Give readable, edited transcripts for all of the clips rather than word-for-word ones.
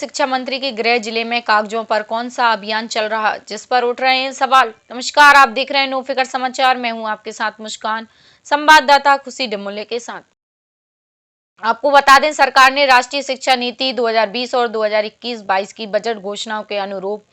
शिक्षा मंत्री के गृह जिले में कागजों पर कौन सा अभियान चल रहा, जिस पर उठ रहे हैं सवाल। नमस्कार, आप देख रहे हैं नो फिकर समाचार। मैं हूं आपके साथ मुस्कान, संवाददाता खुशी डिमोले के साथ। आपको बता दें, सरकार ने राष्ट्रीय शिक्षा नीति 2020 और 2021-22 की बजट घोषणाओं के अनुरूप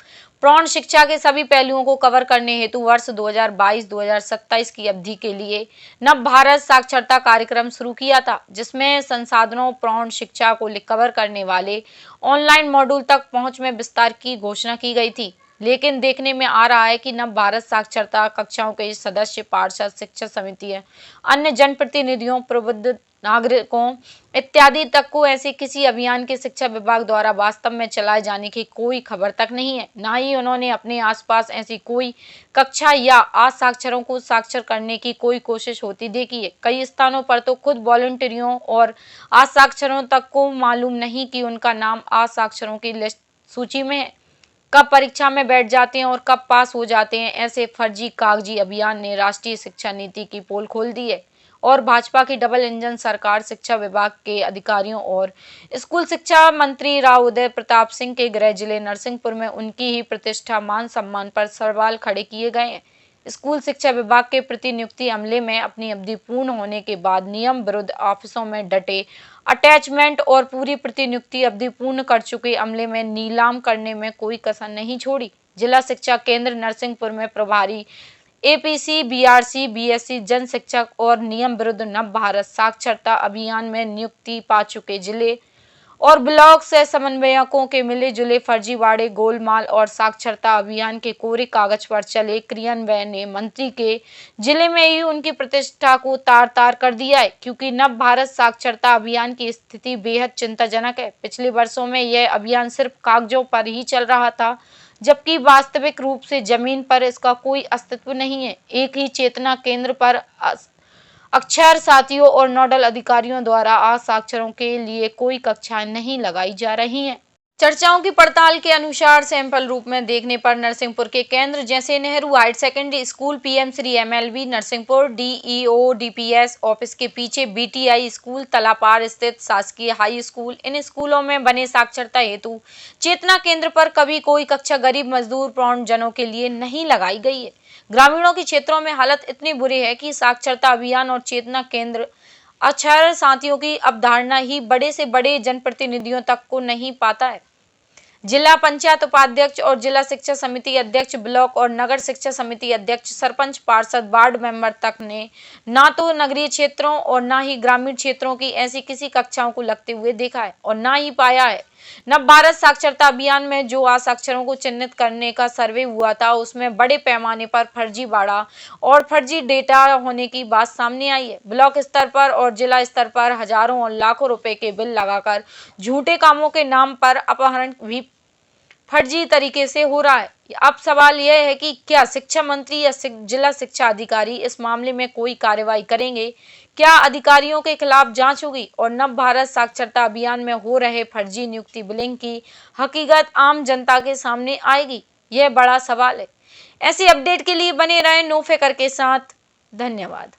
प्रौढ़ शिक्षा के सभी पहलुओं को कवर करने हेतु वर्ष 2022-2027 की अवधि के लिए नव भारत साक्षरता कार्यक्रम शुरू किया था, जिसमें संसाधनों प्रौढ़ शिक्षा को कवर करने वाले ऑनलाइन मॉड्यूल तक पहुंच में विस्तार की घोषणा की गई थी। लेकिन देखने में आ रहा है कि नव भारत साक्षरता कक्षाओं के सदस्य, पार्षद, शिक्षा समितियां, अन्य जनप्रतिनिधियों, प्रबुद्ध नागरिकों इत्यादि तक को ऐसे किसी अभियान के शिक्षा विभाग द्वारा वास्तव में चलाए जाने की कोई खबर तक नहीं है। ना ही उन्होंने अपने आसपास ऐसी कोई कक्षा या असाक्षरों को साक्षर करने की कोई कोशिश होती देखी है। कई स्थानों पर तो खुद वॉलंटियरों और असाक्षरों तक को मालूम नहीं कि उनका नाम असाक्षरों की लिस्ट सूची में है, कब परीक्षा में बैठ जाते हैं और कब पास हो जाते हैं। ऐसे फर्जी कागजी अभियान ने राष्ट्रीय शिक्षा नीति की पोल खोल दी है और भाजपा की डबल इंजन सरकार शिक्षा विभाग के अधिकारियों और स्कूल शिक्षा मंत्री राव उदय प्रताप सिंह के गृह जिले नरसिंहपुर में उनकी ही प्रतिष्ठा, मान सम्मान पर सवाल खड़े किए गए हैं। स्कूल शिक्षा विभाग के प्रतिनियुक्ति अमले में अपनी अवधि पूर्ण होने के बाद नियम विरुद्ध ऑफिसों में डटे अटैचमेंट और पूरी प्रतिनियुक्ति अवधि पूर्ण कर चुके अमले में नीलाम करने में कोई कसर नहीं छोड़ी। जिला शिक्षा केंद्र नरसिंहपुर में प्रभारी एपीसी, बीआरसी, बीएससी, जन शिक्षक और नियम विरुद्ध नव भारत साक्षरता अभियान में नियुक्ति पा चुके जिले और ब्लॉक से समन्वयकों के मिले जुले फर्जीवाड़े, गोलमाल और साक्षरता अभियान के कोरे कागज पर चले क्रियान्वयन ने मंत्री के जिले में ही उनकी प्रतिष्ठा को तार तार कर दिया है, क्योंकि नव भारत साक्षरता अभियान की स्थिति बेहद चिंताजनक है। पिछले वर्षों में यह अभियान सिर्फ कागजों पर ही चल रहा था, जबकि वास्तविक रूप से जमीन पर इसका कोई अस्तित्व नहीं है। एक ही चेतना केंद्र पर अक्षर साथियों और नोडल अधिकारियों द्वारा असाक्षरों के लिए कोई कक्षाएं नहीं लगाई जा रही हैं। चर्चाओं की पड़ताल के अनुसार सैंपल रूप में देखने पर नरसिंहपुर के केंद्र जैसे Nehru higher secondary school, PM Shri MLV Narsinghpur, DEO DPS office के पीछे बीटीआई स्कूल, तलापार स्थित शासकीय हाई स्कूल, इन स्कूलों में बने साक्षरता हेतु चेतना केंद्र पर कभी कोई कक्षा गरीब, मजदूर, प्रौढ़ जनों के लिए नहीं लगाई गई है। ग्रामीणों के क्षेत्रों में हालत इतनी बुरी है कि साक्षरता अभियान और चेतना केंद्र अक्षर साथियों की अवधारणा ही बड़े से बड़े जनप्रतिनिधियों तक को नहीं पाता है। जिला पंचायत उपाध्यक्ष और जिला शिक्षा समिति अध्यक्ष, ब्लॉक और नगर शिक्षा समिति अध्यक्ष, सरपंच, पार्षद, वार्ड मेंबर तक ने ना तो नगरीय क्षेत्रों और ना ही ग्रामीण क्षेत्रों की ऐसी किसी कक्षाओं को लगते हुए देखा है और ना ही पाया है। नव भारत साक्षरता अभियान में जो असाक्षरों को चिन्हित करने का सर्वे हुआ था, उसमें बड़े पैमाने पर फर्जीवाड़ा और फर्जी डेटा होने की बात सामने आई है। ब्लॉक स्तर पर और जिला स्तर पर हजारों और लाखों रुपए के बिल लगाकर झूठे कामों के नाम पर अपहरण भी फर्जी तरीके से हो रहा है। अब सवाल यह है कि क्या शिक्षा मंत्री या जिला शिक्षा अधिकारी इस मामले में कोई कार्रवाई करेंगे? क्या अधिकारियों के खिलाफ जांच होगी और नव भारत साक्षरता अभियान में हो रहे फर्जी नियुक्ति बिलिंग की हकीकत आम जनता के सामने आएगी? यह बड़ा सवाल है। ऐसी अपडेट के लिए बने रहें नो फिकर के साथ। धन्यवाद।